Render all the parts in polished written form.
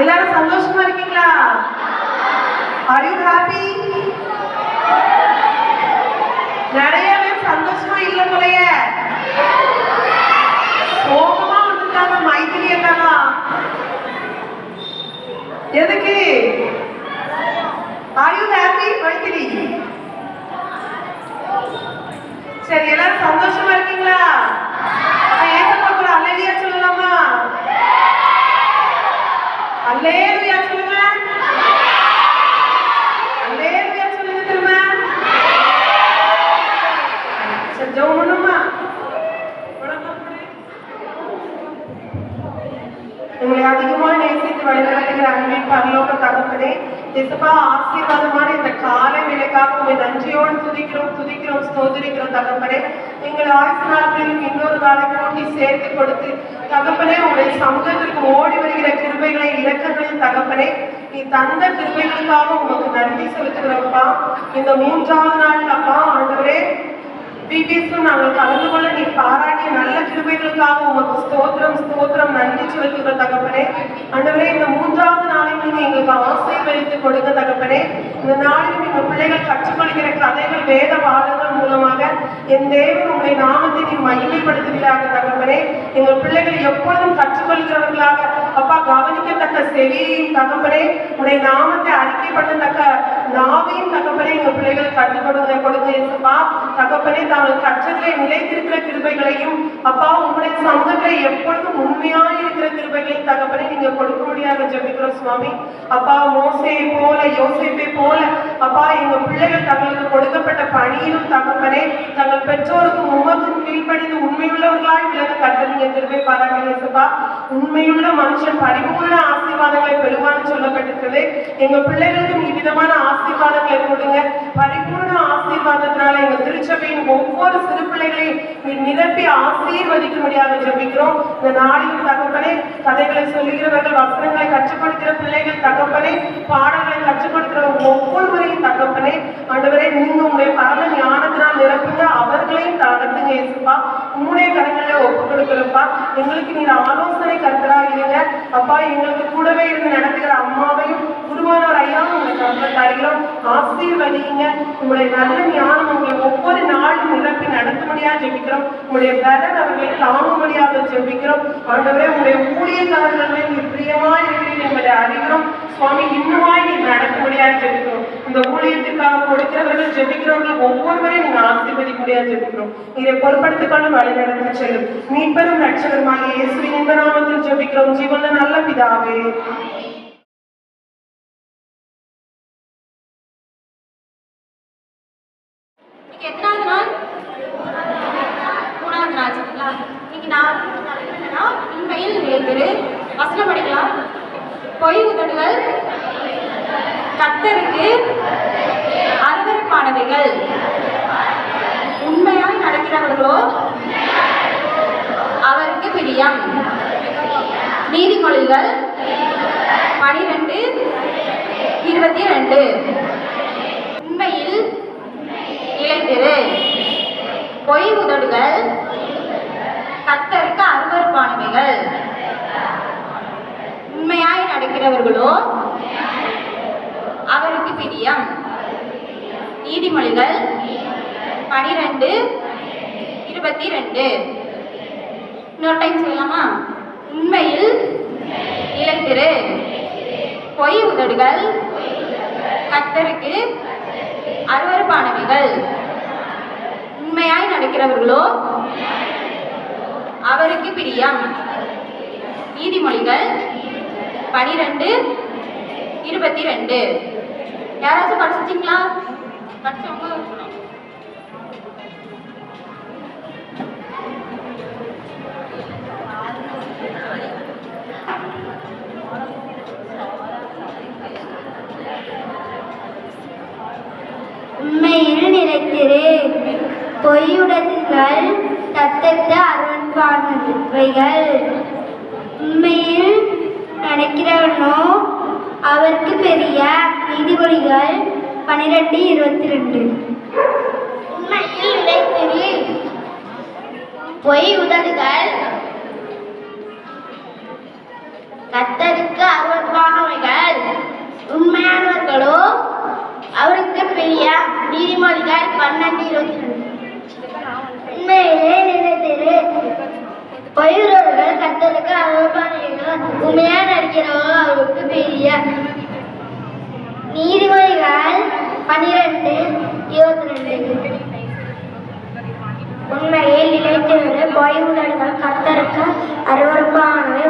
எல்லாரும் சந்தோஷமா இருக்கீங்களா? Are you happy? நிறைய பேர் சந்தோஷமா இல்ல போலயே, சோகமா வந்துட்டாங்க. மைத்திரி அக்கா எதுக்கு? Are you happy Maithri? சரி, எல்லாரும் சந்தோஷமா இருக்கீங்களா? ஏசப்பா கூட அல்லேலூயா சொல்லலாமா? அல்லேலூயா சொல்லுங்க, அல்லேலூயா சொல்லுங்க திரும்ப. சரி, ஜெபம் பண்ணுமா? உங்களை அதிகமாக நேசித்து வழிநடத்துகிற அன்பின் பரலோக தகப்பனே, இயேசுப்பா, ஆசீர்வாதமான இந்த காலை வேளைக்காக உங்களை நன்றியோடு துதிக்கிறோம் ஸ்தோத்திரிக்கிறோம் தகப்பனே. எங்கள் ஆயுசு நாட்களிலும் இன்னொரு நாளை கூட்டி சேர்த்து கொடுத்து தகப்பனே, உங்களுடைய சமூகத்திற்கு ஓடி வருகிற கிருபைகளை இரக்கங்களின் தகப்பனே, நீ தந்த கிருபைகளுக்காக உங்களுக்கு நன்றி செலுத்துகிறோம்ப்பா. இந்த 3வது நாள் அப்பா ஆண்டவரே, பிபிஎஸ்லும் நாங்கள் கலந்து கொள்ள நீ பாராட்டிய நல்ல கிருபைகளுக்காக உங்களுக்கு ஸ்தோத்திரம் நன்றி செலுத்துகிற தகப்பனே. ஆண்டவரே, இந்த 3வது நாளில் நீங்க எங்களுக்கு ஆசீர்வதித்து கொடுங்க தகப்பனே. இந்த நாளில் எங்கள் பிள்ளைகள் கற்றுக்கொள்கிற கதைகள் வேத பாடங்கள் மூலமாக என் தேவன் உங்களுடைய நாமத்தை நீ மகிமைப்படுத்துவீராக தகப்பனே. எங்கள் பிள்ளைகள் எப்பொழுதும் கற்றுக்கொள்கிறவர்களாக அப்பா, கவனிக்கத்தக்க செவியையும் தகப்பனே, உடைய நாமத்தை அறிக்கைப்படத்தக்க நாவையும் தகப்பனே எங்கள் பிள்ளைகள் கற்றுக்கொடுங்க இயேசுப்பா. தகப்பனே, தாங்கள் கற்றதிலே நிலைத்திருக்கிற கிருபைகளையும் அப்பா, உங்களுடைய சமூகத்திலே எப்பொழுதும் உண்மையாக இருக்கிற கிருபைகளை தகப்பனே நீங்க கொடுக்க முடியாத ஜெபிக்கிறோம் சுவாமி. அப்பா, மோசேயை போல யோசேப்பை போல அப்பா, எங்க பிள்ளைகள் தங்களுக்கு கொடுக்கப்பட்ட பணியிலும் தகப்பனே தங்கள் பெற்றோருக்கும் உமக்கும் கீழ்ப்படிந்து உண்மையுள்ளவர்களாய் விளங்க கட்டளீங்க திரும்பி பாராட்டுப்பா. உண்மையுள்ள மனுஷன் பரிபூர்ண ஆசீர்வாதங்களை பெறுவான்னு சொல்லப்பட்டிருக்கிறது. எங்க பிள்ளைகளுக்கும் இவ்விதமான ஆசீர்வாதங்களை கொடுங்க. பரிபூர்ண ஆசீர்வாதத்தினால எங்க திருச்சபையின் ஒவ்வொரு சிறு பிள்ளைகளையும் நிரப்பி ஆசீர்வதிக்க முடியாது ஜெபிக்கிறோம். இந்த நாளிலும் தகப்பனே, கதைகளை சொல்லுகிறவர்கள், வசனங்களை கற்றுக் கொடுக்கிற பிள்ளைகள் தகப்பனே, பாடங்களை கற்றுக் கொடுக்கிற ஒவ்வொருவரையும் தகப்பனே ஆண்டவரே, நீங்க உங்களுடைய பரம ஞானத்தினால் நிரப்புங்க, அவர்களையும் நடத்துங்க இயேசுப்பா. உங்களுடைய கரங்களை ஒப்புக் கொடுக்கிறப்பா. எங்களுக்கு நீங்க ஆலோசனை கருத்தராக இருங்க அப்பா. எங்களுக்கு கூடவே இருந்து நடத்துகிற அம்மாவையும் குருவானவர் ஐயாவும் உங்களை கருத்தை தருகிறோம். ஆசீர்வதிங்க. உங்களுடைய நல்ல ஞானம் உங்களை ஒவ்வொரு நாளும் நிரப்பி நடத்த முடியாது ஜெபிக்கிறோம். உங்களுடைய பலன் அவர்களை தாங்க முடியாத ஜெபிக்கிறோம். ஆண்டவரே, உங்களுடைய ஊழியக்காரர்களை நீ பிரியமாய் இருக்கிறீர்கள் என்பதை அறிகிறோம் சுவாமி. இன்னுமாய் நீ நடத்த முடியாது ஜெபிக்கிறோம். இந்த ஊழியத்திற்காக கொடுக்கிறவர்கள் ஜெபிக்கிறவர்கள் ஒவ்வொருவரையும் நீங்க ஆசீர்வதிக்க முடியாது ஜெபிக்கிறோம். இதை பொறுப்படுத்திக் கொள்ளும் வழி நடத்தி செல்லும் மீட்பெரும் ரட்சகருமாகிய இயேசுவின் இன்ப நாமத்தில் ஜெபிக்கிறோம் ஜீவனுள்ள நல்ல பிதாவே. எத்தனாவது நாள்? 3வது நாள். சரிங்களா? இன்னைக்கு நான் உண்மையில் நிலைத்திரு. வசனம் படிக்கலாம். பொய் உதடுகள் கர்த்தருக்கு அருவருப்பானவைகள், உண்மையாய் நடக்கிறவர்களோ அவருக்கு பிரியம். நீதிமொழிகள் 12:22. உண்மையில் நிலைத்திரு. பொய் உதடுகள் கர்த்தருக்கு அருவருப்பானவைகள், உண்மையாய் நடக்கிறவர்களோ அவருக்கு பிரியம். நீதிமொழிகள் 12:22. இன்னொரு டைம் சொல்லலாமா? உண்மையில் நிலைத்திரு. பொய் உதடுகள் கர்த்தருக்கு அருவருப்பானவைகள், உண்மையாய் நடக்கிறவர்களோ அவருக்கு பிரியம். நீதிமொழிகள் 12:22. யாராச்சும் படிச்சிட்டீங்களா? படிச்சவங்க நிலைத்திரு. பொய்யுடைகள் கர்த்தருக்கு அருள்பானவைகள். உண்மையில் நடக்கிறவனோ அவருக்கு பெரிய. நீதிமொழிகள் 12:22. உண்மையில் நிலைத்திரு. பொய் உதடுகள் கர்த்தருக்கு அருவருப்பானவைகள். உண்மையானவர்களோ அவருக்கு பெரிய. நீதிமொழிகள் 12:22. உண்மையிலே நிலைத்திரு. பொய் உதடுகள் கர்த்தருக்கு அருவருப்பானவைகள். உண்மையா நடிக்கிறவோ அவருக்கு பெரிய. நீதிமொழிகள் 12:22. உண்மையில் நிலைத்திரு. பொய் உதடுகள் கர்த்தருக்கு அருவருப்பானவை.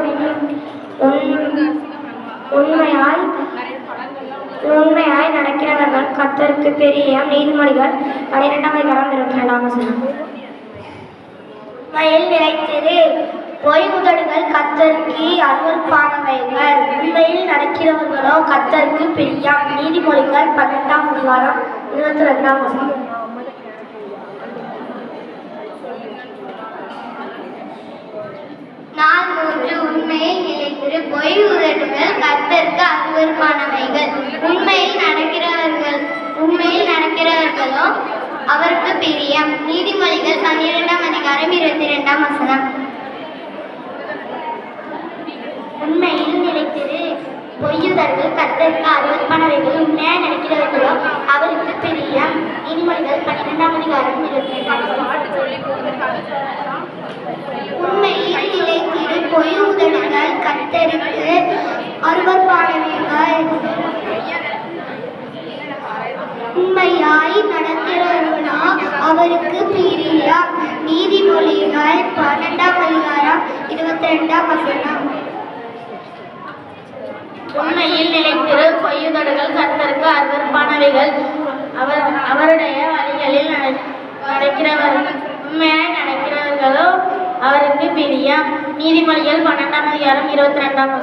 உண்மையாய் நடக்கிறவர்கள் கர்த்தருக்கு பெரிய. நீதிமொழிகள் 12:22. உண்மையில் நிலைத்திரு. பொய் உதடுகள் கர்த்தருக்கு அருவருப்பானவைகள். உண்மையில் நடக்கிறவர்களோ கர்த்தருக்கு பிரியம். நீதிமொழிகள் 12:22. நாள் 3. உண்மையில் நிலைத்திரு. பொய் உதடுகள் கர்த்தருக்கு அருவருப்பானவைகள். உண்மையில் நடக்கிறவர்களோ அவருக்கு பிரியம். நீதிமொழிகள் 12:22. உண்மையில் நிலைத்திரு. பொய்யுதர்கள் கர்த்தருக்கு அருவருப்பானவைகள். உண்மையாய் நடக்கிறவர்களோ அவருக்கு பிரியம். நீதிமொழிகள் 12:22. உண்மையில் நிலைத்திரு. பொய்யுதர்கள் கர்த்தருக்கு அருவருப்பானவைகள். உண்மையாய் நடக்கிறவர்களோ அவருக்கு பிரியம். நீதிமொழிகள் 12:22. உண்மையில் நிலைத்திரு. பொய்யுதடுகள் கர்த்தருக்கு அருவருப்பானவைகள். அவருடைய வழிகளில் நடக்கிறவர்கள். உண்மையாய் நடக்கிறவர்களோ அவருக்கு பிரியம். நீதிமொழிகள் 12:22.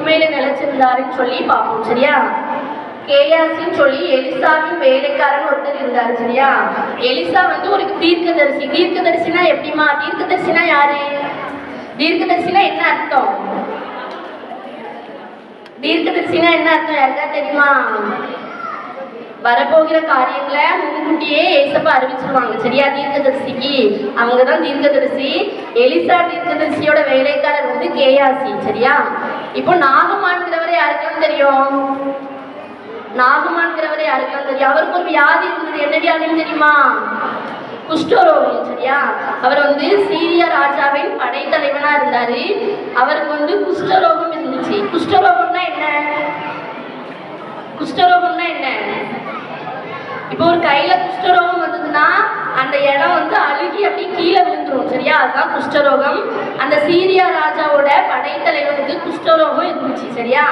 உண்மையில நிலைச்சிருந்தாருன்னு சொல்லி பார்ப்போம். சரியா? கேயாசின்னு சொல்லி எலிசாவின் வேலைக்காரன் ஒருத்தர் இருந்தாரு. சரியா? எலிசா வந்து ஒரு தீர்க்கதரிசி. தீர்க்கதரிசினா எப்படிமா? தீர்க்கதரிசினா யாரு? தீர்க்கதரிசினா என்ன அர்த்தம்? தீர்க்கதரிசினா என்ன அர்த்தம் யாருக்கா தெரியுமா? வரப்போகிற காரியங்களை முன்கூட்டியே ஏசப்பா அறிவிச்சிருவாங்க. சரியா? தீர்க்கதரிசிக்கு அவங்க தான் தீர்க்கதரிசி. எலிசா தீர்க்கதரிசியோட வேலைக்காரர் வந்து கேயாசி. சரியா? இப்போ நாகமான்கிறவரை யாருக்கெல்லாம் தெரியும்? நாகமான்கிறவரை யாருக்கெல்லாம் தெரியும்? அவருக்கு ஒரு வியாதி இருந்தது. என்ன வியாதின்னு தெரியுமா? குஷ்டரோகம். சரியா? அவர் வந்து சீரியா ராஜாவின் படைத்தலைவனா இருந்தாரு. அவருக்கு வந்து குஷ்டரோகம் இருந்துச்சு. குஷ்டரோகம்னா என்ன? குஷ்டரோகம்னா என்ன? இப்போ ஒரு கையில குஷ்டரோகம் வந்ததுன்னா அந்த இடம் வந்து அழுகி அப்படி கீழே விழுந்துரும். சரியா? அதுதான் குஷ்டரோகம். அந்த சீரியா ராஜாவோட படைத்தலைவனுக்கு குஷ்டரோகம் இருந்துச்சு. சரியா?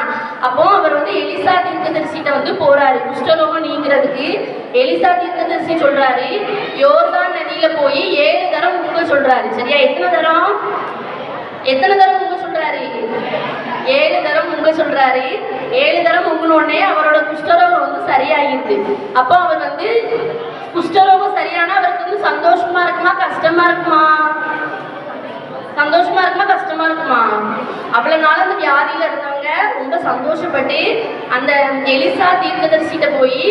அப்போ அவர் வந்து எலிசா தீர்க்கதரிசிட்ட வந்து போறாரு குஷ்டரோகம் நீங்கிறதுக்கு. எலிசா தீர்க்கதரிசி சொல்றாரு, யோர்தான் நதியில போய் 7 தரம் முங்க சொல்றாரு. சரியா? எத்தனை தரம் முங்க சொல்றாரு? 7 தரம் முங்க சொல்றாரு. 7 தரம் முங்கினோடனே அவரோட குஷ்டரோகம் வந்து சரியாகிடுது. அப்போ அவர் வந்து குஷ்டரோகம் சரியானா அவருக்கு வந்து சந்தோஷமா இருக்குமா கஷ்டமா இருக்குமா? சந்தோஷமா இருக்குமா கஷ்டமா இருக்குமா? அவ்வளவு நாள் அந்த வியாதியில இருந்தவங்க ரொம்ப சந்தோஷப்பட்டு அந்த எலிசா தீர்க்கதரிசிட்ட போய்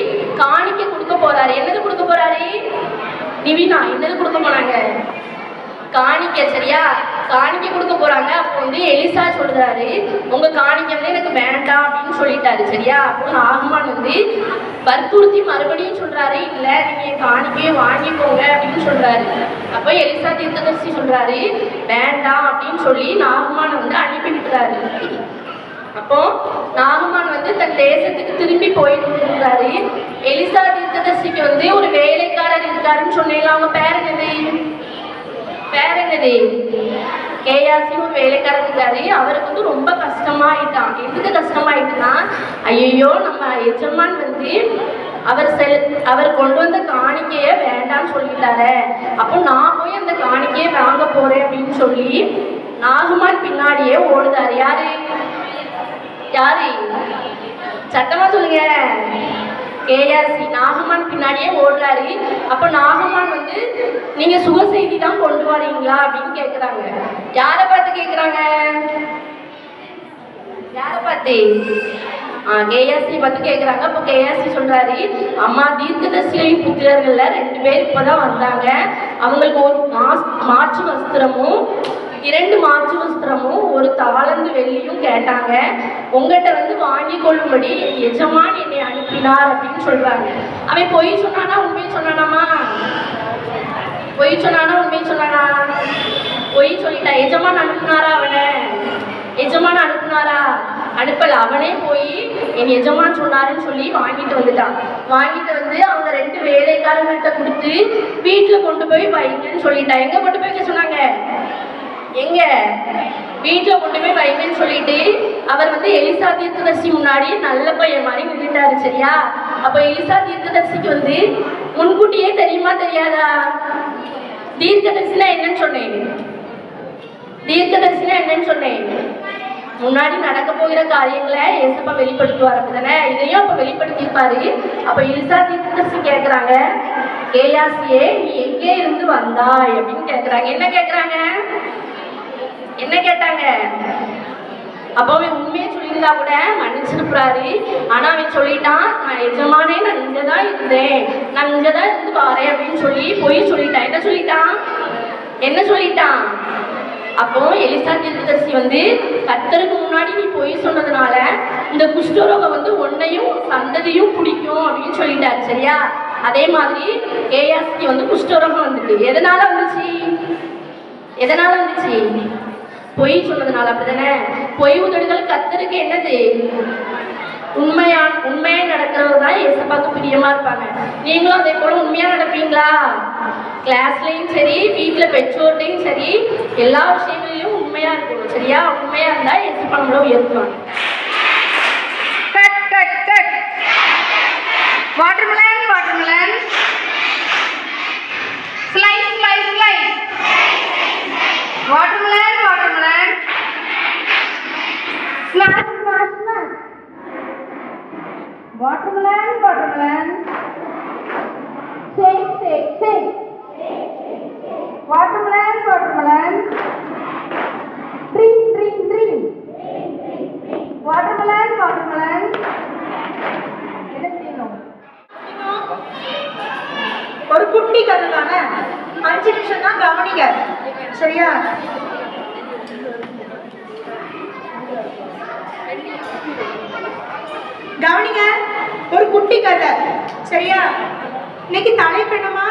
காணிக்க கொடுக்க போறாரு. என்னது கொடுக்க போறாரு? நிவினா என்னது கொடுக்க போனாங்க? காணிக்க. சரியா? காணிக்க கொடுக்க போறாங்க. அப்போ வந்து எலிசா சொல்றாரு, உங்க காணிக்க வந்து எனக்கு வேண்டாம் அப்படின்னு சொல்லிட்டாரு. சரியா? அப்போ நாகமான் வந்து வற்புறுத்தி மறுபடியும் சொல்றாரு, இல்ல நீங்க காணிக்கையே வாங்கிக்கோங்க அப்படின்னு சொல்றாரு. அப்போ எலிசா தீர்க்கதரிசி சொல்றாரு, வேண்டாம் அப்படின்னு சொல்லி நாகமான் வந்து அனுப்பி விட்டுறாரு. அப்போ நாகமான் வந்து தன் தேசத்துக்கு திரும்பி போயிட்டு இருந்தாரு. எலிசா தீர்க்கதரிசிக்கு வந்து ஒரு வேலைக்காரர் இருக்காருன்னு சொன்னேன். அவங்க பேர் என்னது? கேயாசி ஒரு வேலைக்காரர் இருக்காரு. அவருக்கு வந்து ரொம்ப கஷ்டமாயிட்டான். எதுக்கு கஷ்டமாயிட்டுனா, ஐயோ நம்ம எஜமான் வந்து அவர் கொண்டு வந்த காணிக்கைய வேண்டாம்னு சொல்லிட்டாரு. அப்போ நான் போய் அந்த காணிக்கையை வாங்க போறேன் அப்படின்னு சொல்லி நாகமான் பின்னாடியே ஓடுதாரு. யாரு? சத்தமா சொல்லுங்க. கேயாசி நாகமான் பின்னாடியே ஓடுறாரு. அப்ப நாகமான் வந்து நீங்க சுக செய்தி தான் கொண்டு வரீங்களா அப்படின்னு கேக்குறாங்க. யாரை பார்த்து கேக்குறாங்க? யாரை பார்த்து? கேயாசி பார்த்து கேக்குறாங்க. அப்போ கேயாசி சொல்றாரு, அம்மா தீர்க்கதரிசியின் புத்திரர்கள்ல 2 பேர் இப்பதான் வந்தாங்க. அவங்களுக்கு ஒரு மாற்று வஸ்திரமும் 2 மாற்று வஸ்திரமும் 1 தாளந்து வெள்ளியும் கேட்டாங்க. உங்கள்கிட்ட வந்து வாங்கி கொள்ளும்படி எஜமான் என்னை அனுப்பினார் அப்படின்னு சொல்றாங்க. அவன் பொய் சொன்னானா உண்மையை சொன்னானாமா? பொய் சொன்னானா உண்மையை சொன்னானா? பொய் சொல்லிட்டான். எஜமான் அனுப்புனாரா? எஜமான் அனுப்புனாரா? அனுப்பல. அவனே போய் என் எஜமான் சொன்னாருன்னு சொல்லி வாங்கிட்டு வந்துட்டான். வாங்கிட்டு வந்து அவங்க 2 வேலைக்காரங்கள்ட்ட கொடுத்து வீட்டுல கொண்டு போய் வைங்கன்னு சொல்லிட்டான். எங்க கொண்டு போய் வைக்க சொன்னாங்க? எங்க? வீட்டுல கொண்டு போய் வைங்கன்னு சொல்லிட்டு அவர் வந்து எலிசா தீர்க்கதரிசி முன்னாடி நல்ல பையன் மாதிரி நின்றுட்டாரு. சரியா? அப்ப எலிசா தீர்க்கதரிசிக்கு வந்து முன்கூட்டியே தெரியுமா தெரியாதா? தீர்க்கதரிசினா என்னன்னு சொன்னேன்? தீர்க்கதரிசினா என்னன்னு சொன்னேன்? முன்னாடி நடக்க போகிற காரியங்களை ஏசப்பா வெளிப்படுத்துவார். அப்படிதானே? இதையும் அப்ப வெளிப்படுத்தியிருப்பாரு. அப்ப எலிசா தீர்க்கதரிசி கேட்கிறாங்க, கேயாசியே நீ எங்கே இருந்து வந்தாய் அப்படின்னு கேட்கிறாங்க. என்ன கேட்கிறாங்க? என்ன கேட்டாங்க? அப்போ அவன் உண்மையை சொல்லியிருந்தா கூட மன்னிச்சிருப்பாரு. ஆனா அவன் சொல்லிட்டான், நான் எஜமானே நான் இங்கதான் இருந்தேன், நான் இங்கதான் இருந்து வாரேன் அப்படின்னு சொல்லி பொய் சொல்லிட்டான். என்ன சொல்லிட்டான்? அப்போ எலிசா தீர்க்கதரிசி வந்து கர்த்தருக்கு முன்னாடி நீ பொய் சொன்னதுனால இந்த குஷ்டரோகம் வந்து உன்னையும் சந்ததியும் பிடிக்கும் அப்படின்னு சொல்லிட்டாரு. சரியா? அதே மாதிரி கேயாசிக்கு வந்து குஷ்டரோகம் வந்துட்டு எதனால வந்துச்சு? பொய் சொன்னதுனால. அப்படிதானே? பொய் உதடுகள் கர்த்தருக்கு என்னது? உண்மையா நடக்கிறது தான் ஏசப்பாக்கு பிரியமா இருப்பாங்க. நீங்களும் அதே போல உண்மையா நடப்பீங்களா? கிளாஸ்லயும் சரி, வீட்டுல பெற்றோர்டையும் சரி, எல்லா விஷயங்களிலும் உண்மையா இருக்கணும். சரியா? உண்மையா இருந்தா ஏசப்பா நம்மள உயர்த்துவாங்க. Watermelon slice watermelon snacks watermelon watermelon dream dream dream watermelon watermelon என்ன செய்யணும்? ஒரு குட்டி கதை தானே, 5 நிமிஷம் தான், கவனிங்க சரியா? கவனிங்க, ஒரு குட்டி கதை சரியா? இன்னைக்கு தலைப்பு என்னமா?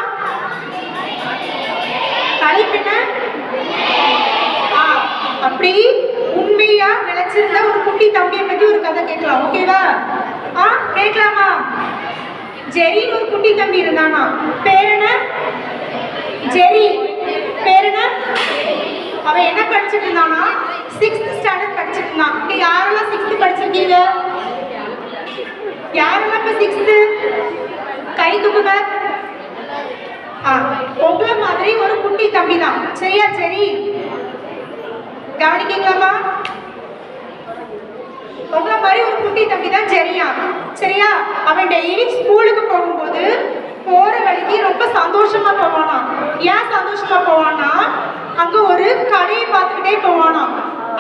தலைப்பு என்ன? அப்படி உண்மையா நினைச்சிருந்த ஒரு குட்டி தம்பியை பத்தி ஒரு கதை கேட்கலாம், ஓகேவா? கேட்கலாமா? ஜெரின்னு ஒரு குட்டி தம்பி இருந்தானா. பேர் என்ன? ஜெரி. பேர் என்ன? அவன் என்ன படிச்சுட்டு இருந்தானா? 6th ஸ்டாண்டர்ட் படிச்சுட்டு இருந்தான். இங்க யாரெல்லாம் 6th படிச்சிருக்கீங்க? யாரெல்லாம் இப்ப 6th? கை தூக்குங்க. உங்களை மாதிரி ஒரு குட்டி தம்பி தான் சரியா? சரி, கவனிக்கீங்களாமா? உங்களை மாதிரி ஒரு குட்டி தம்பி தான் ஜெரியா சரியா? அவன் டெய்லி ஸ்கூலுக்கு போகும்போது போற வழிக்கு ரொம்ப சந்தோஷமா போவானா. ஏன் சந்தோஷமா போவானா? அங்க ஒரு கடையை பார்த்துக்கிட்டே போவானா.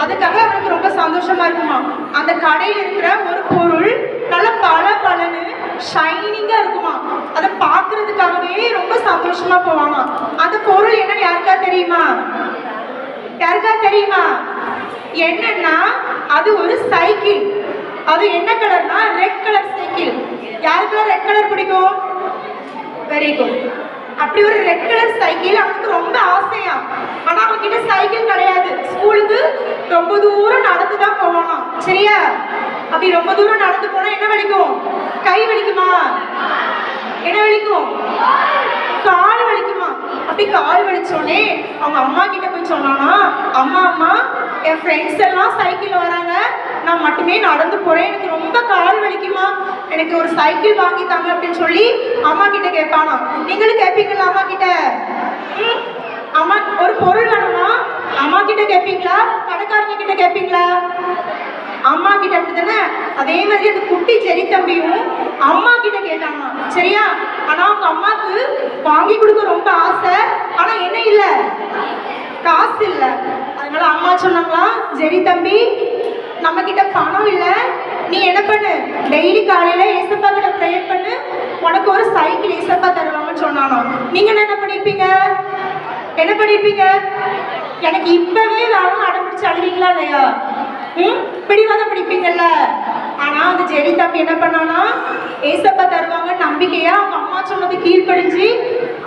அதுக்காக அவனுக்கு ரொம்ப சந்தோஷமா இருக்குமா. அந்த கடையில் இருக்கிற ஒரு பொருள் நல்ல பல பலன்னு ஷைனிங்கா இருக்குமா. அதை பார்க்கறதுக்காகவே ரொம்ப சந்தோஷமா போவானா. அந்த பொருள் என்னன்னு யாருக்கா தெரியுமா? யாருக்கா தெரியுமா? என்னன்னா அது ஒரு சைக்கிள். அது என்ன கலர்னா ரெட் கலர் சைக்கிள். யாருக்கெல்லாம் ரெட் கலர் பிடிக்கும்? Very good. அப்படி ஒரு ரெட் கலர் சைக்கிள் அவனுக்கு ரொம்ப ஆசையா. ஆனா அவன்கிட்ட சைக்கிள் கிடையாது. ஸ்கூலுக்கு ரொம்ப தூரம் நடந்து தான் போவானா சரியா? அப்படி ரொம்ப தூரம் நடந்து போனா என்ன வலிக்கும்? கை வலிக்குமா? என்ன வலிக்கும்? கால் வலிக்குமா? அப்படி கால் வலிச்சோடனே அவங்க அம்மா கிட்ட போய் சொன்னானா, அம்மா அம்மா என் ஃப்ரெண்ட்ஸ் எல்லாம் சைக்கிள் வராங்க, நான் மட்டுமே நடந்து போறேன், எனக்கு ரொம்ப கால் வலிக்குமா, எனக்கு ஒரு சைக்கிள் வாங்கி தாங்க அப்படின்னு சொல்லி அம்மா கிட்ட கேட்பானா. நீங்களும் கேட்பீங்களா அம்மா கிட்ட? அம்மா ஒரு பொருள் வேணுமா அம்மா கிட்ட கேட்பீங்களா? கடைக்காரங்க கிட்ட கேட்பீங்களா? அம்மா கிட்ட அப்படித்தானே? அதே மாதிரி அந்த குட்டி ஜெரி தம்பியும் அம்மா கிட்ட கேட்டாங்க சரியா? ஆனா அவங்க அம்மாக்கு வாங்கி கொடுக்க ரொம்ப ஆசை. ஆனா என்ன இல்ல? காசு இல்ல. அதனால அம்மா சொன்னாங்களா, ஜெரி தம்பி நம்ம கிட்ட பணம் இல்ல, நீ என்ன பண்ணு, டெய்லி காலையில ஏசப்பா கிட்ட ப்ரேயர் பண்ணு, உனக்கு ஒரு சைக்கிள் ஏசப்பா தருவாங்கன்னு சொன்னானோ. நீங்க என்ன பண்ணிருப்பீங்க? என்ன பண்ணிருப்பீங்க? எனக்கு இப்பவே வேணும் அடம்பிடிச்சு அழுவீங்களா இல்லையா? பிடிவாதம் பிடிப்பீங்கல்ல. ஆனா அந்த ஜெரி தம்பி என்ன பண்ணானா, ஏசப்பா தருவாங்க நம்பிக்கையா அவங்க அம்மா சொன்னது கீழ்ப்படிஞ்சு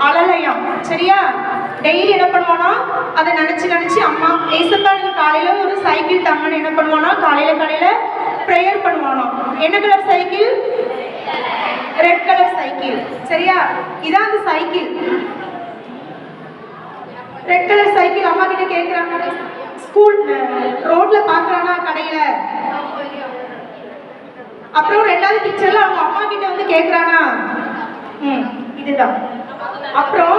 அழலையாம் சரியா? டெய்லி என்ன பண்ணுவானா, அதை நினைச்சு அம்மா ஏசப்பா எனக்கு காலையில ஒரு சைக்கிள் தாங்கன்னு என்ன பண்ணுவானா, காலையில ப்ரேயர் பண்ணுவானா. என்ன colour cycle? Red colour cycle சரியா? இதான் அந்த சைக்கிள். ரெட் கலர் சைக்கிள் அம்மா கிட்ட கேட்கிறாங்க. ஸ்கூல் ரோட்ல பாக்குறானா கடையில. அப்புறம் 2வது பிக்சர்ல அவங்க அம்மா கிட்ட வந்து கேட்கிறானா. இதுதான். அப்புறம்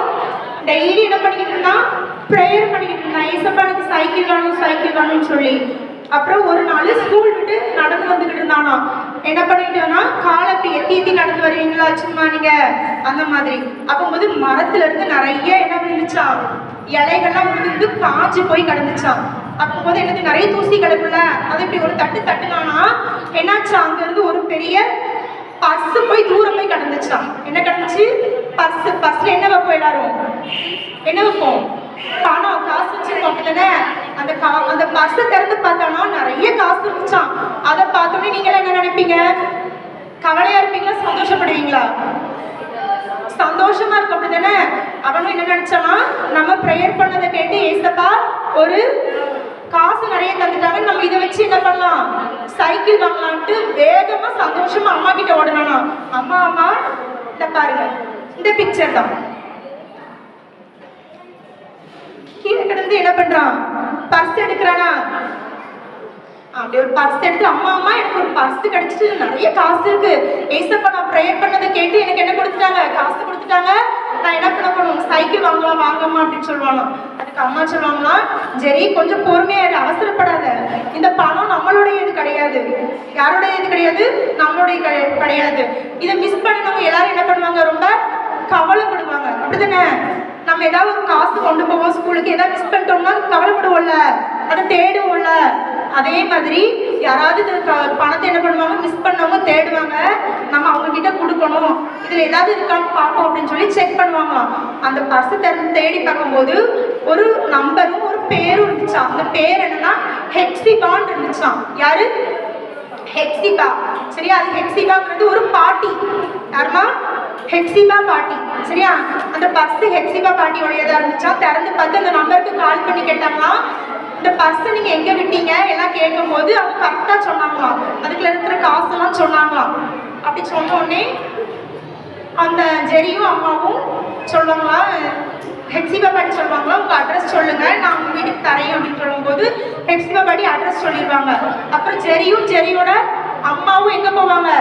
டெய்லி என்ன பண்ணிக்கிட்டு இருந்தான்? ப்ரேயர் பண்ணிக்கிட்டு இருந்தான், ஏசப்பா எனக்கு சைக்கிள் வேணும்னு சொல்லி. அப்புறம் ஒரு நாள் ஸ்கூல் விட்டு நடந்து வந்துகிட்டு இருந்தானா. என்ன பண்ணிட்டோம்னா, காலை அப்படி எத்தி நடந்து வருவீங்களா சும்மா நீங்க அந்த மாதிரி. அப்போது மரத்துல இருந்து நிறைய என்ன விழுந்துச்சா, இலைகள்லாம் விழுந்து காய்ச்சி போய் கிடந்துச்சான். அப்போது எனக்கு நிறைய தூசி கிடக்குல, அது இப்படி ஒரு தட்டுனானா என்னாச்சா, அங்க இருந்து ஒரு பெரிய பர்ஸ் போய் தூரம் போய் கிடந்துச்சான். என்ன கிடந்துச்சு? பர்ஸ்ல என்ன வைப்போம் எல்லாரும்? என்ன வைப்போம்? பணம், காசு வச்சிருக்கோம் அப்படித்தானே? அந்த பர்ஸை திறந்து பார்த்தானா நிறைய காசு இருந்துச்சான். அதை பார்த்தோன்னே நீங்க என்ன நினைப்பீங்க? கவலையா இருப்பீங்களா? சந்தோஷப்படுவீங்களா? சந்தோஷமா இருக்கும் அப்படித்தானே? அவனும் என்ன நினைச்சானா, நம்ம ப்ரேயர் பண்ணதை கேட்டு ஏசப்பா ஒரு காசு நிறைய தந்துட்டாங்க, நம்ம இதை வச்சு என்ன பண்ணலாம், சைக்கிள் வாங்கலான்ட்டு வேகமா சந்தோஷமா அம்மா கிட்ட ஓடனானா. அம்மா இந்த பாருங்க, இந்த பிக்சர் தான். கீழே கிடந்து என்ன பண்றான்? பர்ஸ் எடுக்கிறானா. அப்படி ஒரு பர்ஸ் எடுத்து அம்மா எனக்கு ஒரு பர்ஸ் கிடைச்சிட்டு நிறைய காசு இருக்கு, ஏசப்பா நான் ப்ரேயர் பண்ணதை கேட்டு எனக்கு என்ன கொடுத்துட்டாங்க? காசு கொடுத்துட்டாங்க. நான் என்ன பண்ண போகணும்? சைக்கிள் வாங்கம்மா அப்படின்னு சொல்லுவாங்க. அதுக்கு அம்மா சொல்லுவாங்களா, சரி கொஞ்சம் பொறுமையா இரு, அவசரப்படாத, இந்த பணம் நம்மளுடையது கிடையாது. யாருடையது கிடையாது? நம்மளுடைய கிடையாது. இதை மிஸ் பண்ணி நம்ம எல்லாரும் என்ன பண்ணுவாங்க? ரொம்ப கவலைப்படுவாங்க அப்படிதானே? நம்ம நம்ம ஏதாவது ஒரு காசு கொண்டு போவோம் ஸ்கூலுக்கு, ஏதாவது மிஸ் பண்ணிட்டோம்னா கவலைப்படுவோம்ல, அதை தேடுவோம்ல. அதே மாதிரி யாராவது பணத்தை என்ன பண்ணுவாங்க, மிஸ் பண்ணவங்க தேடுவாங்க, நம்ம அவங்க கிட்ட கொடுக்கணும், இதுல ஏதாவது இருக்கான்னு பார்ப்போம் அப்படின்னு சொல்லி செக் பண்ணுவாங்களாம். அந்த பர்ஸை திறந்து தேடி பார்க்கும்போது ஒரு நம்பரும் ஒரு பேரும் இருந்துச்சாம். அந்த பேர் என்னன்னா ஹெப்சிபான்னு இருந்துச்சாம். யாரு? ஹெப்சிபா. சரியா? அது ஹெப்சிபாங்கிறது ஒரு பாட்டி. யாருமா? ஹெப்சிபா பாட்டி. சரியா? அந்த பர்ஸ் ஹெப்சிபா பாட்டியோடையதா இருந்துச்சா. திறந்து பார்த்து அந்த நம்பருக்கு கால் பண்ணி கேட்டாங்களா, இந்த பர்ஸை நீங்க எங்க விட்டீங்க எல்லாம் கேட்கும் போது அவங்க கரெக்டா சொன்னாங்களாம். அதுக்குள்ள இருக்கிற காசெல்லாம் சொன்னாங்களாம். அப்படி சொன்ன உடனே அந்த ஜெரியும் அம்மாவும் சொல்லுவாங்களா, ஹெப்சிபா பாட்டி சொல்லுவாங்களா, உங்க அட்ரஸ் சொல்லுங்க நான் உங்க வீட்டுக்கு தரேன் அப்படின்னு சொல்லும்போது ஹெப்சிபா பாட்டி அட்ரஸ் சொல்லிடுவாங்க. அப்புறம் ஜெரியும் ஜெரியோட அம்மாவும் எங்க போவாங்க,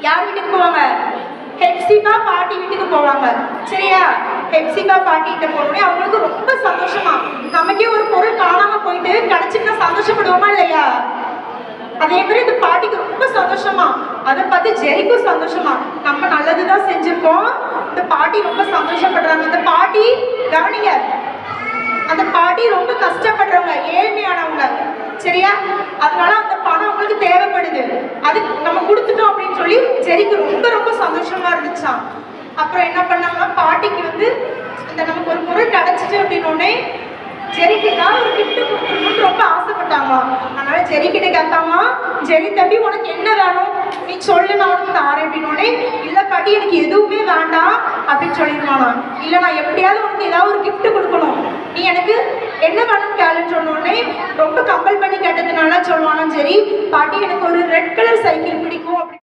யார் வீட்டுக்கு போவாங்க, ஹெப்சிபா பாட்டி வீட்டுக்கு போவாங்க. சரியா? ஹெப்சிபா பாட்டி கிட்ட போனோடனே அவங்களுக்கு ரொம்ப சந்தோஷமா, நமக்கே ஒரு பொருள் காணாம போயிட்டு கிடைச்சிட்டா சந்தோஷப்படுவோமா இல்லையா? அதே மாதிரி இந்த பாட்டிக்கு ரொம்ப சந்தோஷமா, அதை பார்த்து ஜெரிக்கும் சந்தோஷமா, நம்ம நல்லதுதான் செஞ்சிருக்கோம், இந்த பாட்டி ரொம்ப சந்தோஷப்படுறாங்க. அந்த பாட்டி கவனிங்க, அந்த பாட்டி ரொம்ப கஷ்டப்படுறவங்க, ஏழ்மையானவங்க. சரியா? அதனால அந்த பணம் உங்களுக்கு தேவைப்படுது, அதுக்கு நம்ம கொடுத்துட்டோம் அப்படின்னு சொல்லி ஜெரிக்கு ரொம்ப ரொம்ப சந்தோஷமா இருந்துச்சாம். அப்புறம் என்ன பண்ணாங்கன்னா, பாட்டிக்கு வந்து இந்த நமக்கு ஒரு பொருள் கிடைச்சிட்டு அப்படின்னோடனே ஜெரிக்கு ஏதாவது ஒரு கிஃப்ட் கொடுக்கணும்னு ரொம்ப ஆசைப்பட்டாங்க. அதனால ஜெரி கிட்ட கேட்டாங்க, ஜெரி தம்பி உனக்கு என்ன வேணும், நீ சொல்லு நான் உனக்கு தாரேன் அப்படின்னோடனே, இல்லை பாட்டி எனக்கு எதுவுமே வேண்டாம் அப்படின்னு சொல்லிடுவானா. இல்லை நான் எப்படியாவது உனக்கு ஏதாவது ஒரு கிஃப்ட் கொடுக்கணும், நீ எனக்கு என்ன வேணும் கேளுன்னு சொன்னோடனே ரொம்ப கம்பல் பண்ணி கேட்டதுனால சொல்லுவானா ஜெரி, பாட்டி எனக்கு ஒரு ரெட் கலர் சைக்கிள் பிடிக்கும் அப்படி.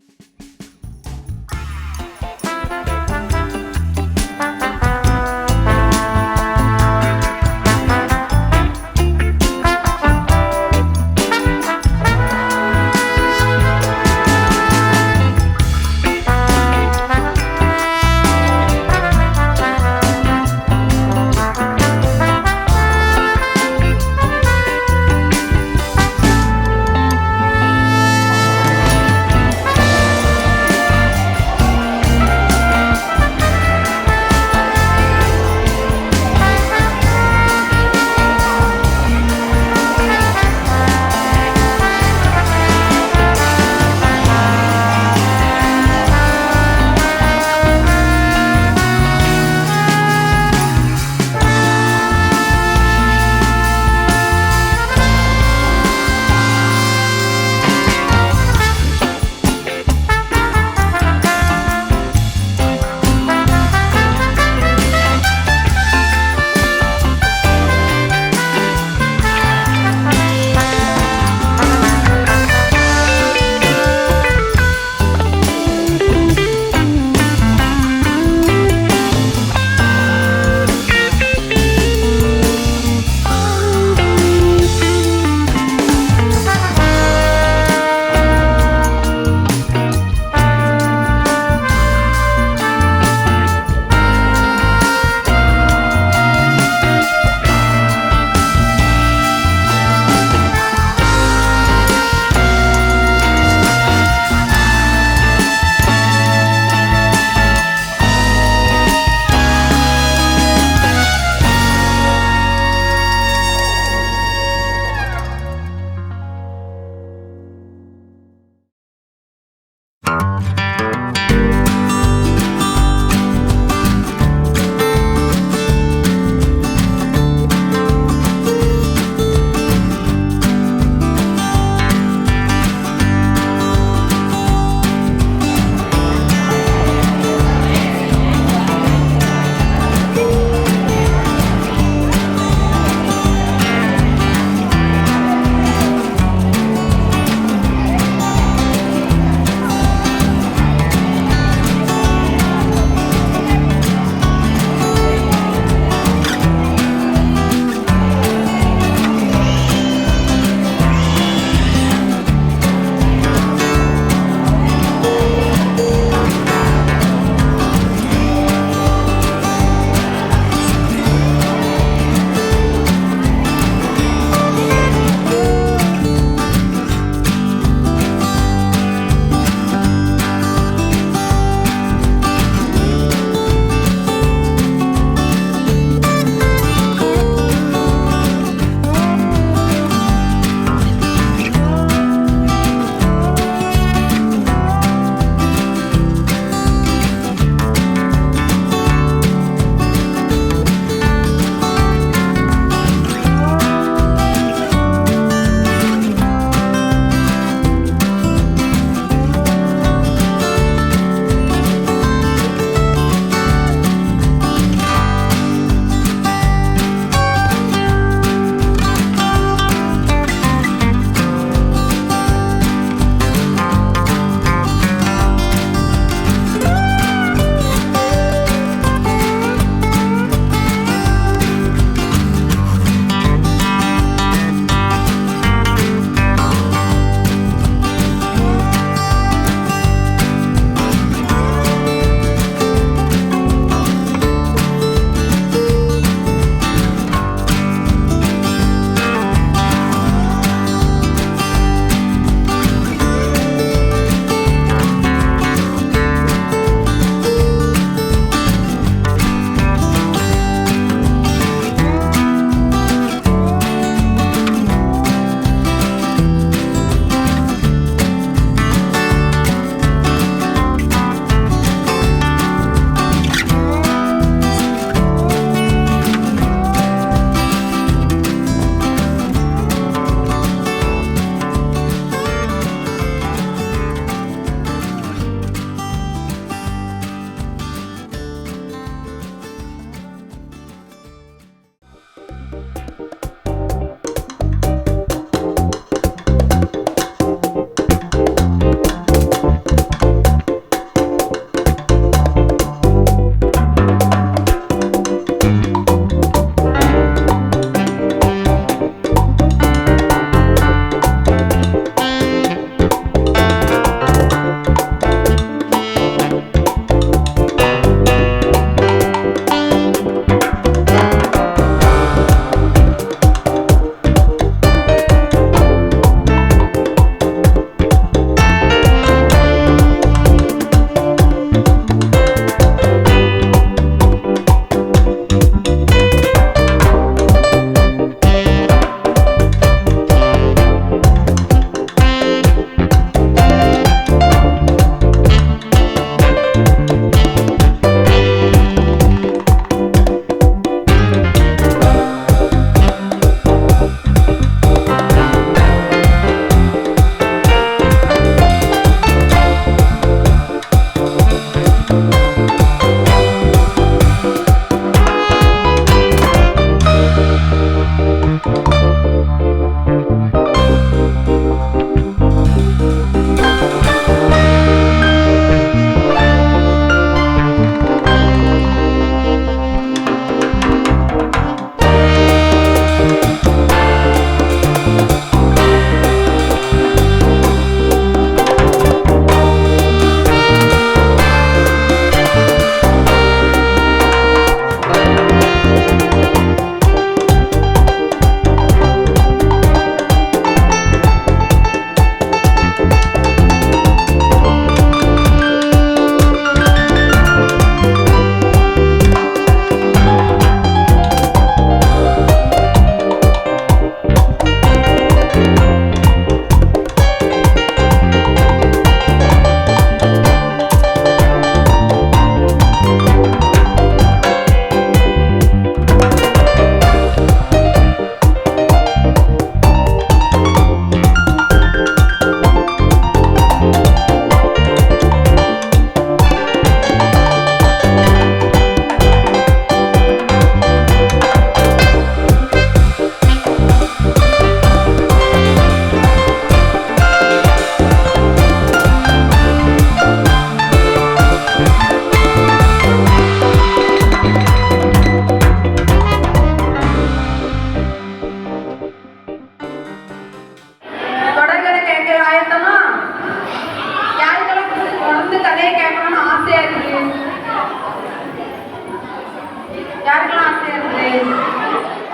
யாருக்கெல்லாம் ஆசையா இருக்குது?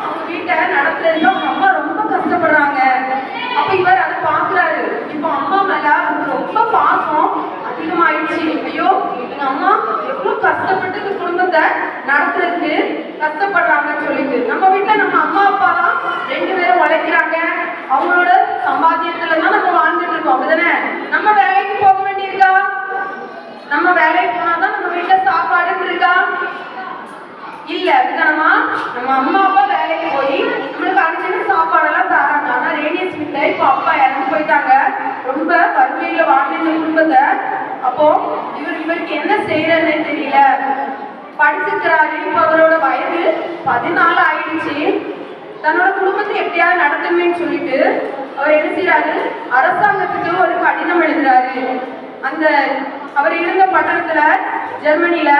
அவங்க வீட்டை நடத்துறதுக்கு அவங்க அம்மா ரொம்ப கஷ்டப்படுறாங்க. அப்ப இவர் அதை பாக்குறாரு. இப்போ அம்மா மேல அவருக்கு ரொம்ப பாசம் அதிகமாயிடுச்சு. ஐயோ எங்க அம்மா எவ்வளவு கஷ்டப்பட்டு இந்த குடும்பத்தை நடத்துறதுக்கு கஷ்டப்படுறாங்கன்னு சொல்லிட்டு, நம்ம வீட்டுல நம்ம அம்மா அப்பா தான் 2 பேரும் உழைக்கிறாங்க. அவங்களோட சம்பாத்தியத்துல தான் நம்ம வாழ்ந்துட்டு இருக்கோம், அப்படிதானே? நம்ம வேலைக்கு போக வேண்டியிருக்கா? நம்ம வேலைக்கு போனாதான் நம்ம வீட்டுல சாப்பாடு இருக்கா? இல்ல. அப்படிதானமா? நம்ம அம்மா அப்பா வேலைக்கு போய் நம்மளுக்கு அனுப்பின சாப்பாடெல்லாம் தராங்க. ஆனா ரேடியஸ் வீட்டுல இப்போ அப்பா இறந்து போயிட்டாங்க. ரொம்ப வறுமையில வாழ்ந்த இந்த குடும்பத்தை. அப்போ இவருக்கு என்ன செய்யறதுன்னு தெரியல. படிச்சிருக்கிறாரு. இப்ப அவரோட வயது 14 ஆயிடுச்சு. தன்னோட குடும்பத்தை எப்படியாவது நடத்துவேன்னு சொல்லிட்டு அவர் என்ன செய்யறாரு, அரசாங்கத்துக்கு ஒரு கடிதம் எழுதுறாரு. அந்த அவர் இருந்த பட்டணத்துல, ஜெர்மனில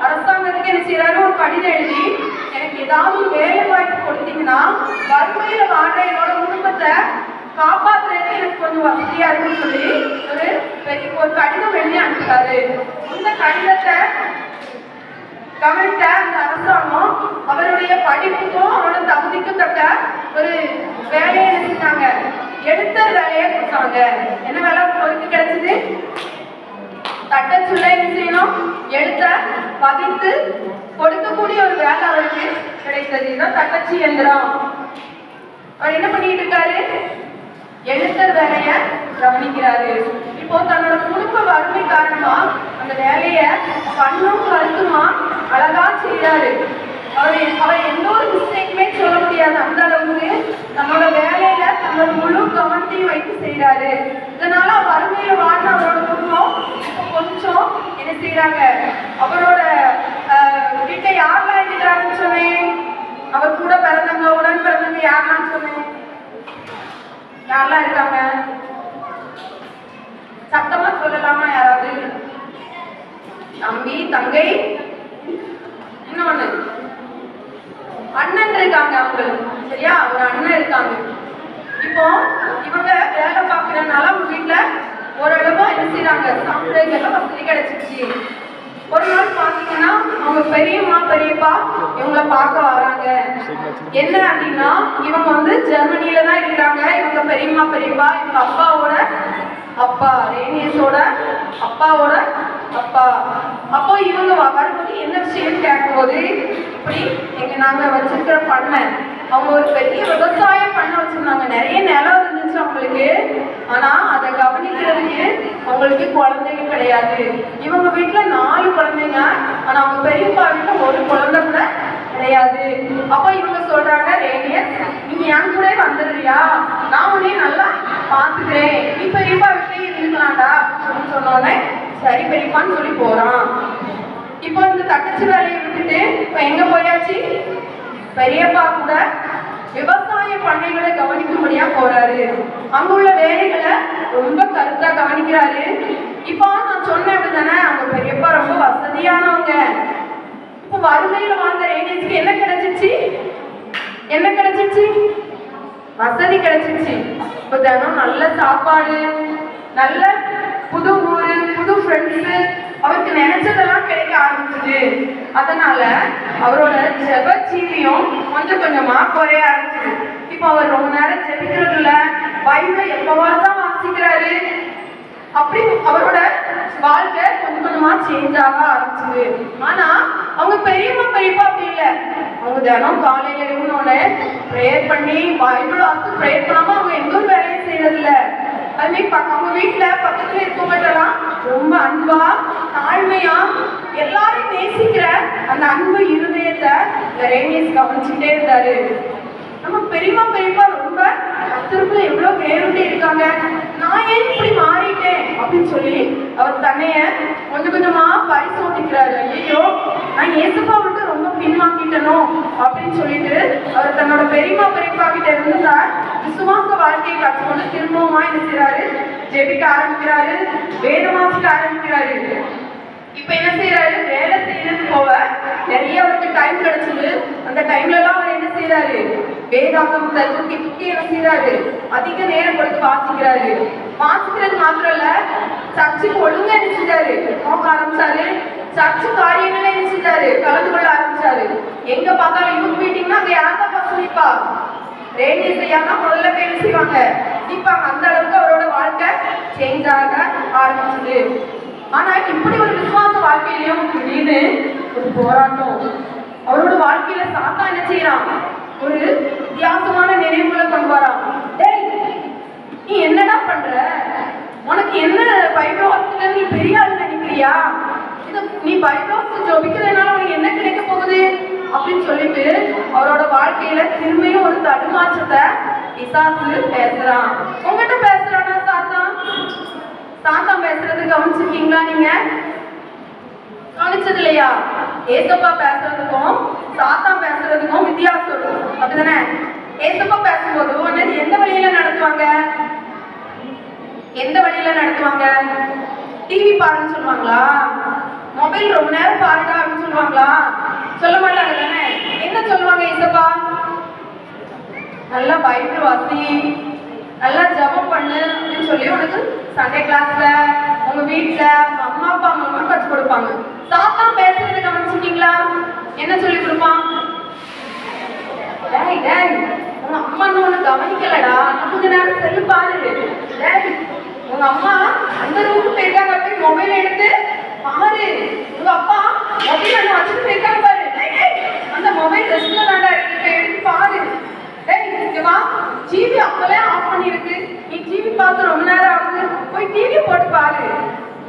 அரசாங்கத்துக்கு என்ன செய்யறாரு, ஒரு கடிதம் எழுதி, எனக்கு ஏதாவது ஒரு வேலை வாய்ப்பு கொடுத்தீங்கன்னா வறுமையில வாழ்ற என்னோட குடும்பத்தை காப்பாத்துறதுக்கு எனக்கு கொஞ்சம் வசதியா இருக்குன்னு சொல்லி ஒரு கடிதம் எழுதி அனுப்புறாரு. இந்த கடிதத்தை கவனித்த அந்த அரசாங்கம் அவருடைய படிப்புக்கும் அவரோட தகுதிக்கும் தக்க ஒரு வேலையை செஞ்சாங்க. எடுத்த வேலையை கொடுத்தாங்க. என்ன வேலை அவருக்கு கிடைச்சது? தட்டச்சுள்ள என்ன செய்யணும், எழுத்த பதித்து கொடுக்கக்கூடிய ஒரு வேலை அவருக்கு கிடைத்தது. இதுதான் தட்டச்சு எந்திரம். அவர் என்ன பண்ணிட்டு இருக்காரு, எழுத்தர் வேலைய கவனிக்கிறாரு. இப்போ தன்னோட குடும்ப வறுமை காரணமா அந்த வேலைய கண்ணும் கருத்துமா அழகா செய்யறாரு. அவர் எந்த ஒரு மிஸ்டேக்குமே சொல்ல முடியாது. அந்த அளவுக்கு நம்மளோட வேலையில தன்னோட முழு கவனத்தையும் வைத்து செய்யறாரு. இதனால வறுமையில வாழ்ந்த அவரோட குடும்பம் இப்போ கொஞ்சம் என்ன செய்யறாங்க, அவரோட வீட்டை யாரெல்லாம் இருக்கிறாங்கன்னு சொன்னேன், அவர் கூட பிறந்தவங்க உடன் பிறந்தவங்க யாரெல்லாம் சொன்னேன், யாரெல்லாம் இருக்காங்க? சத்தமா சொல்லலாமா யாராவது? தம்பி, தங்கை, இன்னொன்னு அண்ணன் இருக்காங்க அவங்களுக்கு. சரியா? ஒரு அண்ணன் இருக்காங்க. இப்போ இவங்க வேலை பார்க்கறதுனால அவங்க வீட்டுல ஓரளவு என்ன செய்யறாங்க, சாப்பிடுறதுக்கெல்லாம் வசதி கிடைச்சிருச்சு. ஒரு நாள் பாத்தீங்கன்னா அவங்க பெரியம்மா பெரியப்பா இவங்கள பார்க்க வராங்க. என்ன அப்படின்னா, இவங்க வந்து ஜெர்மனியில தான் இருக்கிறாங்க. இவங்க பெரியம்மா பெரியப்பா இவங்க அப்பாவோட அப்பா, ரேனியஸோட அப்பாவோட அப்பா. அப்போ இவங்க வரும்போது என்ன விஷயம் கேட்கும்போது, இப்படி நாங்க வச்சிருக்கிற பண்ணை, அவங்க ஒரு பெரிய விவசாய பண்ணை வச்சிருந்தாங்க. நிறைய நிலம் இருந்துச்சு அவங்களுக்கு. ஆனா அதை கவனிக்கிறதுக்கு அவங்களுக்கு குழந்தைங்க கிடையாது. இவங்க வீட்டுல 4 குழந்தைங்க. ஆனா அவங்க பெரியப்பா வீட்டுல ஒரு குழந்தை கூட கிடையாது. அப்ப இவங்க சொல்றாங்க, ரேனியஸ் நீ என் கூட வந்துடுறியா, நான் உன்னையும் நல்லா பாத்துக்கிறேன், நீ பெரியப்பா வீட்லயே இருக்கலாம்டா அப்படின்னு சொன்னோடனே சரி பெரியப்பான்னு சொல்லி போறான். இப்போ இந்த தட்டச்சு வேலையை விட்டுட்டு இப்ப எங்க போயாச்சு, பெரியப்பா கூட விவசாய பண்ணைகளை கவனிக்கும்படியா போறாரு. அங்குள்ள வேலைகளை ரொம்ப கருத்தா கவனிக்கிறாரு. இப்போ நான் சொன்னேன் அப்படிதானே, அவங்க பெரியப்பா ரொம்ப வசதியானவங்க. இப்போ வறுமையில வாழ்ந்த ரேடியஸ்க்கு என்ன கிடைச்சிச்சு, என்ன கிடைச்சிச்சு, வசதி கிடைச்சிச்சு. இப்போ தினம் நல்ல சாப்பாடு, நல்ல புது ஊரு, புது ஃப்ரெண்ட்ஸு, அவருக்கு நினைச்சதெல்லாம் கிடைக்க ஆரம்பிச்சுது. அதனால அவரோட ஜெப ஜீவியம் கொஞ்சம் கொஞ்சமா குறைய ஆரம்பிச்சுது. இப்போ அவர் ரொம்ப நேரம் ஜெபிக்கிறது இல்ல, பைபிளை எப்பவாதான் வாசிக்கிறாரு. அப்படி அவரோட வாழ்க்கை கொஞ்சம் கொஞ்சமா சேஞ்ச் ஆக ஆரம்பிச்சுது. ஆனா அவங்க பெரியம்மா பெரியப்பா அப்படி இல்லை. அவங்க தினம் காலையில எழுந்தோட ப்ரேயர் பண்ணி பைபிள் வாசித்து ப்ரேயர் பண்ணாம அவங்க எந்த ஒரு வேலையும் செய்யறது இல்லை. அதுமாதிரி அவங்க வீட்டுல பக்கத்துல இருக்கவங்கட்டெல்லாம் ரொம்ப அன்பா தாழ்மையா எல்லாரையும் நேசிக்கிற அந்த அன்பு இருதயத்தை இந்த ரேனியஸ் கவனிச்சுட்டே இருந்தாரு. நம்ம பெரியம்மா பெரியப்பா ரொம்ப கர்த்தருக்குள்ள எவ்வளவு வேறுண்டே இருக்காங்க, நான் ஏன் இப்படி மாறிட்டேன் அப்படின்னு சொல்லி அவர் தன்னைய கொஞ்சம் கொஞ்சமா பரிசோதிக்கிறாரு. ஐயோ நான் ஏசப்பா வந்து ரொம்ப பின்வாங்கிட்டனோ அப்படின்னு சொல்லிட்டு அவர் தன்னோட பெரியம்மா பெரியப்பா கிட்ட இருந்த விசுவாச வாழ்க்கையை கற்றுக்கொண்டு திரும்பவுமா என்ன செய்யறாரு, ஜெபிக்க ஆரம்பிக்கிறாரு, வேதம் வாசிக்க ஆரம்பிக்கிறாரு. இப்ப என்ன செய்யறாரு, வேலை செய்யறது போக நிறைய அவருக்கு டைம் கிடைச்சது. அந்த டைம்ல எல்லாம் அவர் என்ன செய்யறாரு, வேதாகமத்தை தூக்கி தூக்கி என்ன செய்யறாரு, அதிக நேரம் கொடுத்து வாசிக்கிறாரு. வாசிக்கிறது மாத்திரம் இல்ல, சர்ச்சுக்கு ஒழுங்கா என்ன செஞ்சாரு, போக ஆரம்பிச்சாரு. சர்ச்சு காரியங்களை என்ன செஞ்சாரு, கலந்து கொள்ள ஆரம்பிச்சாரு. கண்டிப்பா ரேணி ஐயா தான் முதல்ல போய் என்ன செய்வாங்க நிற்பாங்க. அந்த அளவுக்கு அவரோட வாழ்க்கை சேஞ்ச் ஆக ஆரம்பிச்சது. ஆனா இப்படி ஒரு விசுவாச வாழ்க்கையிலையும் திடீர்னு ஒரு போராட்டம். அவரோட வாழ்க்கையில சாத்தா என்ன செய்யறான், ஒரு வித்தியாசமான நினைவுகளை கொண்டு வரான். டேய், நீ என்னடா பண்ற? உனக்கு என்ன பைபிள் வாசிக்கல, நீ பெரிய ஆள் நினைக்கிறியா? இது நீ பைபிள் வாசிச்சு ஜெபிக்கிறதுனால உனக்கு என்ன கிடைக்க போகுது அப்படின்னு சொல்லிட்டு அவரோட வாழ்க்கையில திரும்பியும் ஒரு தடுமாற்றத்தை பிசாசு பேசுறான். உங்ககிட்ட பேசுறானா சாத்தான்? சாத்தான் பேசுறது கவனிச்சிருக்கீங்களா நீங்க? கவனிச்சது இல்லையா? ஏசப்பா பேசுறதுக்கும் சாத்தான் பேசுறதுக்கும் வித்தியாசம் இருக்கும், அப்படிதானே? ஏசப்பா பேசும்போது உடனே எந்த வழியில நடத்துவாங்க? எந்த வழியில நடத்துவாங்க? டிவி பாருன்னு சொல்லுவாங்களா? மொபைல் ரொம்ப நேரம் பாருடா அப்படின்னு சொல்லுவாங்களா? சொல்ல மாட்டாங்க தானே? என்ன சொல்லுவாங்க ஏசப்பா? நல்லா பைபிள் வாசி, நல்லா ஜபம் பண்ணு அப்படின்னு சொல்லி உனக்கு சண்டே கிளாஸ்ல உங்க வீட்டுல உங்க அம்மா அப்பா அம்மா கற்றுக் கொடுப்பாங்க. சாத்தான் பேசுறதை கவனிச்சிருக்கீங்களா? என்ன சொல்லி கொடுப்பான்? டேய் டேய், உங்க அம்மா ஒண்ணு கவனிக்கலடா, கொஞ்ச நேரம் செல்லு பாரு. டேய், உங்க அம்மா அந்த ரூமுக்கு போயிருக்காங்க, போய் மொபைல் எடுத்து பாரு. உங்க அப்பா மொபைல் ஒண்ணு வச்சுட்டு போயிருக்காங்க பாரு. அந்த மொபைல் ரெஸ்ட்ல தாண்டா இருக்கு, எடுத்து பாரு. டிவி அப்பவே ஆஃப் பண்ணிருக்கு, நீ டிவி பார்த்து ரொம்ப நேரம் ஆகுது, போய் டிவி போட்டு பாரு.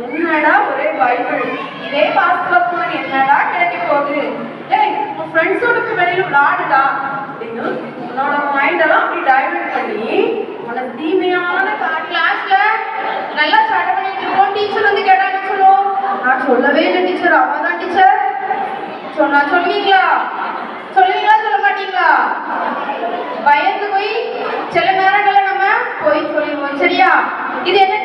என்னடா ஒரே பைபிள், இதே பார்த்து என்னடா கிடைக்க போகுது? டேய், உன் ஃப்ரெண்ட்ஸோட வெளியில விளையாடுடா அப்படின்னு உன்னோட மைண்டெல்லாம் அப்படி டைவர்ட் பண்ணி உன தீமையான கிளாஸ்ல நல்லா சட்டை பண்ணிட்டு இருக்கோம். டீச்சர் வந்து கேட்டாங்க, சொல்லுவோம் நான் சொல்லவே இல்லை டீச்சர், அவதான் டீச்சர் சொன்னா. சொல்லுவீங்களா? சொல்லுவீங்களா சொல்ல மாட்டீங்களா? பயந்து போய் சில நேரங்கள்ல நம்ம போய் சொல்லிடுவோம், சரியா? இது என்ன?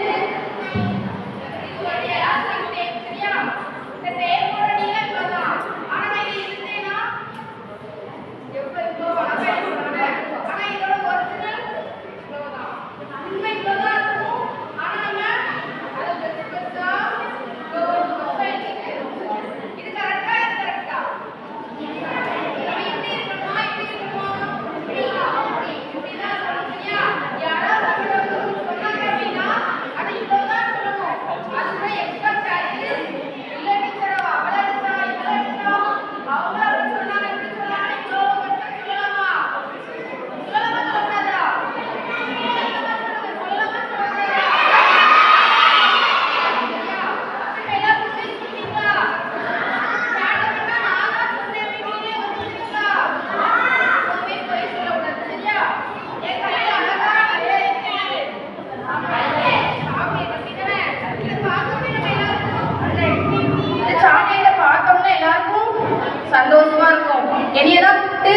சந்தோஷமா இருக்கும். என்னையதான் கூப்பிட்டு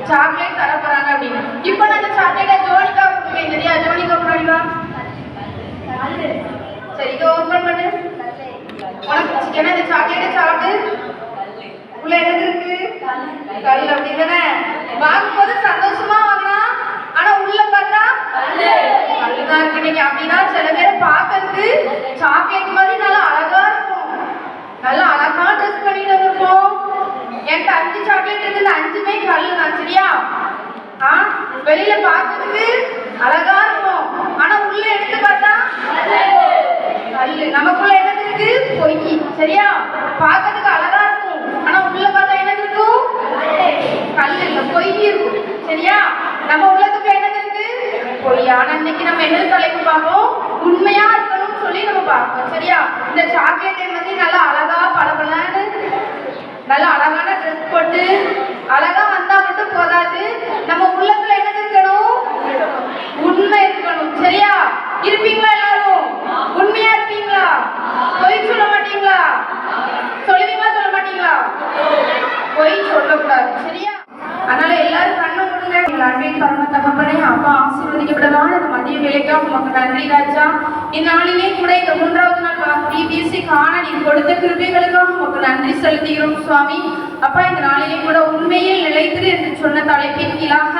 சாக்லேட் தர போறாங்க அப்படின்னு. இப்ப நான் அந்த சாக்லேட்டை ஜோனிகா கொடுப்பேன், சரியா? ஜோனிகா முன்னாடிவா. சரி, இதை ஓப்பன் பண்ணு. உனக்கு ஏன்னா இந்த சாக்லேட்டை சாப்பிட்டு உள்ள என்ன இருக்கு? கல் அப்படிதானே? வாங்கும்போது சந்தோஷமா வாங்கினா, ஆனா உள்ள பார்த்தா கல்லுதான் இருக்கு. நீங்க அப்படின்னா சில பேரை பார்க்கறதுக்கு சாக்லேட் மாதிரி நல்லா அழகா இருக்கும், நல்லா அழகா ட்ரெஸ் பண்ணிட்டு இருப்போம். என்கிட்ட 5 சாக்லேட் இருக்கு, 5மே கல்லு தான், சரியா? வெளியில பார்க்கறதுக்கு அழகா இருக்கும், ஆனா உள்ள எடுத்து பார்த்தா கல்லு. நமக்குள்ள என்ன இருக்கு? பொய், சரியா? பார்க்கறதுக்கு அழகா இருக்கும், ஆனா உள்ள பார்த்தா என்ன இருக்கும்? கல்லு இல்ல, பொய் இருக்கும், சரியா? நம்ம உள்ளத்துக்குள்ள என்ன இருக்கு? பொய். ஆனா இன்னைக்கு நம்ம என்ன தலைப்பு பார்ப்போம்? உண்மையா இருக்கணும்னு சொல்லி நம்ம பார்ப்போம், சரியா? இந்த சாக்லேட்டை பத்தி நல்லா அழகா பளபளன்னு நல்லா அழகான ட்ரெஸ் போட்டு அழகா வந்தா மட்டும் போதாது, நம்ம உள்ளத்துல என்ன இருக்கணும்? உண்மை இருக்கணும், சரியா? இருப்பீங்களா எல்லாரும்? உண்மையா இருப்பீங்களா? பொய் சொல்ல மாட்டீங்களா? சொல்லுவீங்களா சொல்ல மாட்டீங்களா? பொய் சொல்லக்கூடாது, சரியா? அதனால எல்லாரும் கண்ணு மூடுங்க. அன்பின் பரம தகப்பனே, அப்பா ஆசீர்வதிக்கப்படலாம் இந்த மதிய வேலைக்காக உமக்கு நன்றி ராஜா. இந்நாளிலே கூட இந்த 3வது நாள் பிபிஎஸ்சி காண நீ கொடுத்த கிருபைகளுக்காக உமக்கு நன்றி செலுத்துகிறோம் சுவாமி. அப்பா இந்த நாளிலே கூட உண்மையில் நிலைத்திரு என்று சொன்ன தலைப்பின் கீழாக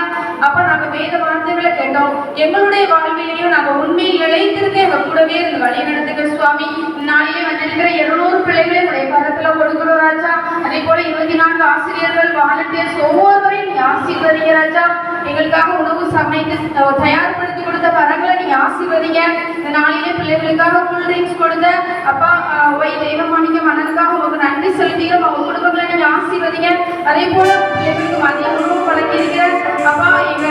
அப்பா நாங்கள் வேத வார்த்தைகளை கேட்டோம். எங்களுடைய வாழ்விலையும் நாங்கள் உண்மையில் நிலைத்திருந்து எங்க கூடவே இருந்து வழி நடத்துங்க சுவாமி. நாளிலே வந்திருக்கிற 200 பிள்ளைகளை உடைய கரத்துல கொடுக்கிறோம் ராஜா. அதே போல 24 ஆசிரியர்கள் வாலண்டியர்ஸ் ஒவ்வொருவரையும் நீ ஆசீர்வதிங்க ராஜா. எங்களுக்காக உணவு சமைத்து தயார்படுத்தி கொடுத்த பரங்களை நீ ஆசீர்வதிங்க. இந்த நாளிலே பிள்ளைகளுக்காக கூல் ட்ரிங்க்ஸ் கொடுத்த அப்பா ஒய் தெய்வமானிக்க மன்னனுக்காக உங்களுக்கு நன்றி செலுத்துகிறோம். அவங்க குடும்பங்களை நீங்க ஆசீர்வதிங்க. அதே போல பிள்ளைகளுக்கு மதிய உணவு வழங்கியிருக்கிற அப்பா எங்க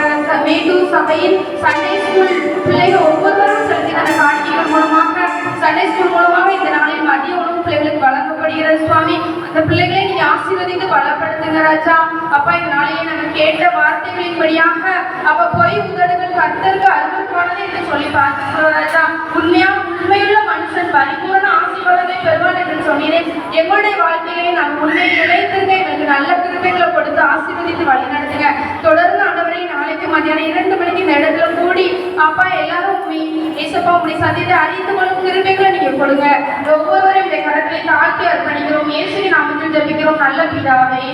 மேட்டூர் சபையின் சண்டே ஸ்கூல் பிள்ளைகள் ஒவ்வொருவரும் செலுத்தின காணிக்கைகள் மூலமாக சண்டே ஸ்கூல் மூலமாக இந்த நாளில் மதிய உணவு பிள்ளைகளுக்கு வழங்கப்படுகிறது சுவாமி. அந்த பிள்ளைகளை நீங்க ஆசீர்வதித்து பலப்படுத்துங்க ராஜா. அப்பா இந்த நாளையே நாங்கள் கேட்ட வார்த்தைகளின் படியாக அப்ப பொய் உதடுகள் கர்த்தருக்கு அருவருப்பானது என்று சொல்லி பார்க்கிறோம் ராஜா. உண்மையுள்ள மனுஷன் பரிபூர்ண ஆசீர்வாதத்தை பெறுவான் என்று சொன்னீரேன். எங்களுடைய வாழ்க்கையை நாங்கள் உண்மையை நிலைத்திருங்க. எங்களுக்கு நல்ல கிருபைகளை கொடுத்து ஆசீர்வதித்து வழி நடத்துங்க. தொடர்ந்து ஆண்டவரை நாளைக்கு மத்தியானம் 2 மணிக்கு இந்த இடத்துல கூடி அப்பா எல்லாரும் ஏசப்பா உடைய சத்தியத்தை அறிந்து கொள்ளும் கிருபைகளை நீங்க கொடுங்க. ஒவ்வொருவரையும் இந்த கரத்திலே தாழ்த்தி அர்ப்பணிக்கிறோம். இயேசுவின் நாமத்தில் ஜெபிக்கிறோம் நல்ல பிதாவே.